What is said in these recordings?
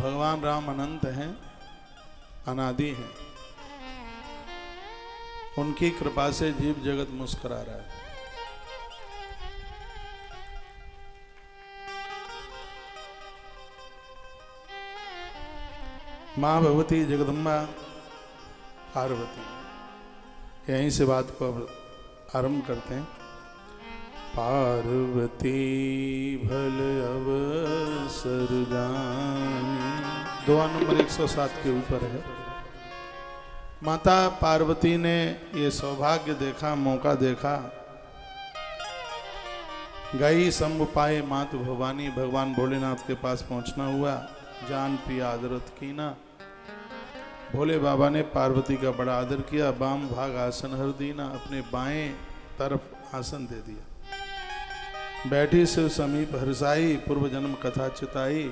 भगवान राम अनंत हैं, अनादि हैं। उनकी कृपा से जीव जगत मुस्कुरा रहा है। माँ भगवती जगदम्बा पार्वती, यहीं से बात को अब आरंभ करते हैं। पार्वती भल अवसर जानी, दुआ नंबर 107 के ऊपर है। माता पार्वती ने ये सौभाग्य देखा, मौका देखा। गई संभ पाए मातु भवानी, भगवान भोलेनाथ के पास पहुंचना हुआ। जान प्रिया आदरत कीना, भोले बाबा ने पार्वती का बड़ा आदर किया। बाम भाग आसन हर दीना, अपने बाएं तरफ आसन दे दिया। बैठी शिव समीप हर्षाई, पूर्व जन्म कथा चिताई।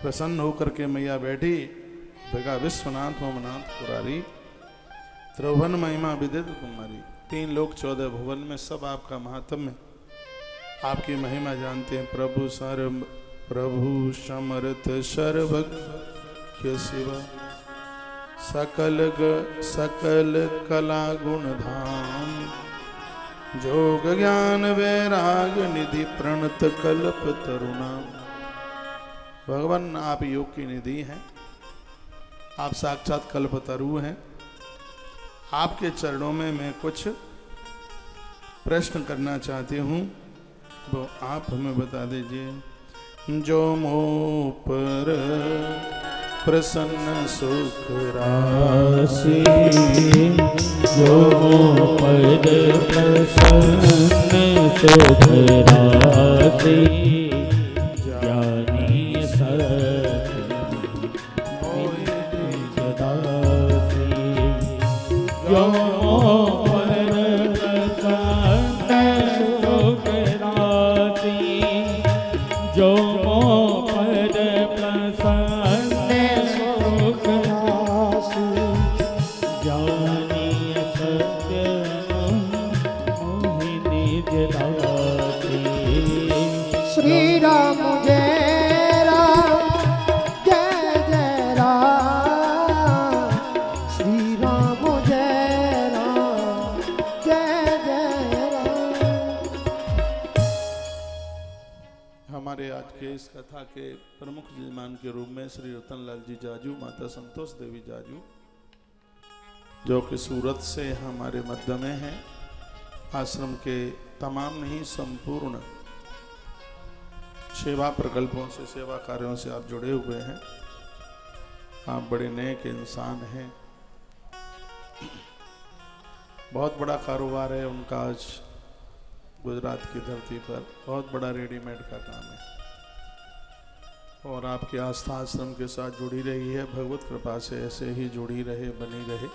प्रसन्न होकर के मैया बैठी। भगा विश्वनाथ ममनाथ पुरारी, त्रिभुवन महिमा विदित कुमारी। 3 लोक 14 भुवन में सब आपका महात्म्य, आपकी महिमा जानते हैं। प्रभु सर्व प्रभु समर्थ सर्वज्ञ शिवा, सकल कला गुण धाम। जोग ज्ञान वैराग निधि प्रणत कल्प तरुणा। भगवान आप योग की निधि हैं, आप साक्षात कल्प तरु हैं। आपके चरणों में मैं कुछ प्रश्न करना चाहती हूँ, वो आप हमें बता दीजिए। जो मोह पर प्रसन्न सुख राशि, जो मोह पर प्रसन्न सुख राशि। ज्ञानी सत मोहि दासी, जो मोह पर प्रसन्न सुख राशि। जो मोह पर प्रसन्न सुख राशि। ज्ञानी सत्य मोहि निज दासी। श्री राम जय राम, जय जय राम। श्री राम जय राम, जय जय राम। हमारे आज के इस कथा के प्रमुख यजमान के रूप में श्री रतनलाल जी जाजू, माता संतोष देवी जाजू, जो कि सूरत से हमारे मध्य में हैं। आश्रम के तमाम नहीं संपूर्ण सेवा प्रकल्पों से, सेवा कार्यों से आप जुड़े हुए हैं। आप बड़े नेक इंसान हैं। बहुत बड़ा कारोबार है उनका आज गुजरात की धरती पर, बहुत बड़ा रेडीमेड का काम है। और आपकी आस्था आश्रम के साथ जुड़ी रही है। भगवत कृपा से ऐसे ही जुड़ी रहे, बनी रहे।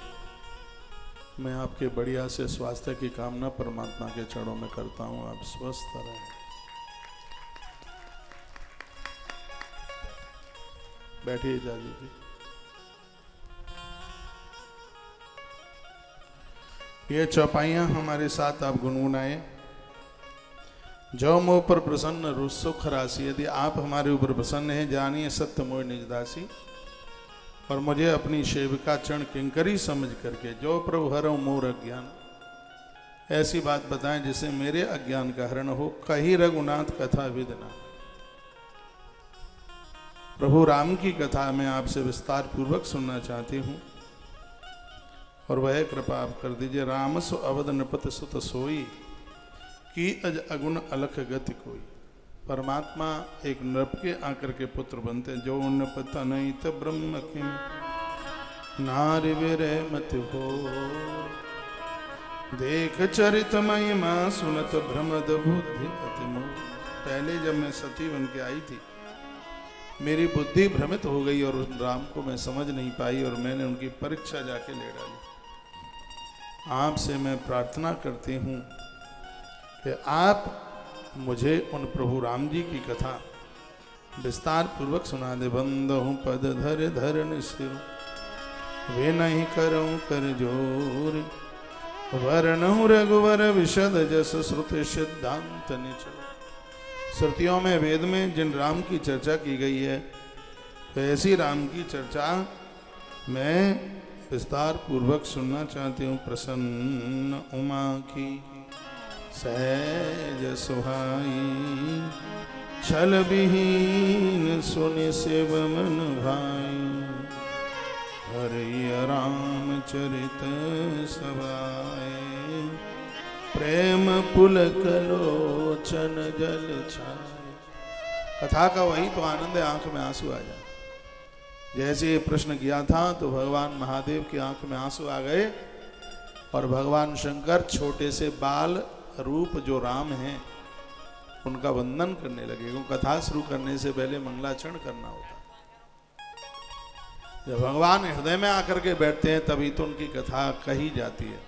मैं आपके बढ़िया से स्वास्थ्य की कामना परमात्मा के चरणों में करता हूँ। आप स्वस्थ रहें। बैठिए जाजू जी। ये चौपाइयाँ हमारे साथ आप गुनगुनाए। जो मोह पर प्रसन्न सुख राशि, यदि आप हमारे ऊपर प्रसन्न हैं, जानिए सत्य मोह निज दासी। और मुझे अपनी सेविका चरण किंकरी समझ करके, जो प्रभु हरौ मोर अज्ञान, ऐसी बात बताएं जिससे मेरे अज्ञान का हरण हो। कही रघुनाथ कथा विदना, प्रभु राम की कथा मैं आपसे विस्तार पूर्वक सुनना चाहती हूँ। और वह कृपा आप कर दीजिए। राम सो अवध नृपत सुत सोई, की अज अगुण अलख गति कोई। परमात्मा एक नृप के आकर के पुत्र बनते हैं। जो नृप नहीं तो ब्रह्म किम, नारी विरय मत हो। देख चरित महिमा सुनत भ्रमद बुद्धि अति मोह। पहले जब मैं सती बन के आई थी, मेरी बुद्धि भ्रमित हो गई और उस राम को मैं समझ नहीं पाई, और मैंने उनकी परीक्षा जाके ले डाली। आपसे मैं प्रार्थना करती हूँ कि आप मुझे उन प्रभु राम जी की कथा विस्तार पूर्वक सुना दे। बंदहु पद धर धरन सिर, वे नहीं करऊं कर जोर। वर्णहु रघुवर विशद जस श्रुति सिद्धांत निचर। श्रुतियों में, वेद में जिन राम की चर्चा की गई है, तो ऐसी राम की चर्चा मैं विस्तार पूर्वक सुनना चाहती हूँ। प्रसन्न उमा की सहज सुहाई, छल विहीन सुनि शिव मन भाई। हरि रामचरित सभाए, प्रेम पुलक लोचन जल छाए। कथा का वही तो आनंद है, आंख में आंसू आ जाए। जैसे ये प्रश्न किया था तो भगवान महादेव की आंख में आंसू आ गए और भगवान शंकर छोटे से बाल रूप जो राम हैं उनका वंदन करने लगे। क्योंकि कथा शुरू करने से पहले मंगलाचरण करना होता। जब भगवान हृदय में आकर के बैठते हैं तभी तो उनकी कथा कही जाती है।